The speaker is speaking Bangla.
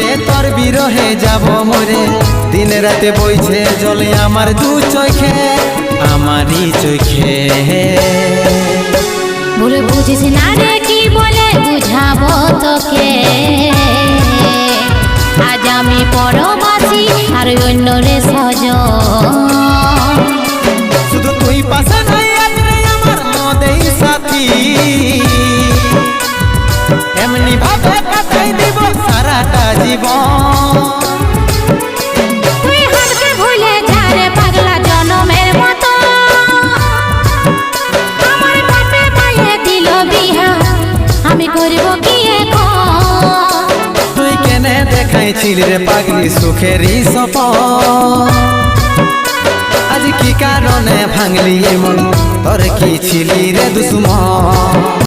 রে তোর বিরহে যাব মরে, দিন রাতে বইছে জলে আমার দু চোখে, আমারই চোখে। বলে বুঝিস না রে কি বলে বুঝাবো তোকে, আজ আমি পরবাসী আর অন্য রে সজন। শুধু তুই পাশে নাই আজ রে আমার মদেই সাথী, এমনি ভাবে কাটাই দিব সারাটা জীবন। তুই হারকে ভুলে যা রে পাগলা জনমের মতো, আমার বাপে মায়ে দিল বিহা, আমি করব কি এখন? তুই কেনে দেখাইছিলি রে পাগলি সুখেরই সপন, আজ কি কারণে ভাঙলি মন, তোর কি ছিলি রে দুশ্মন?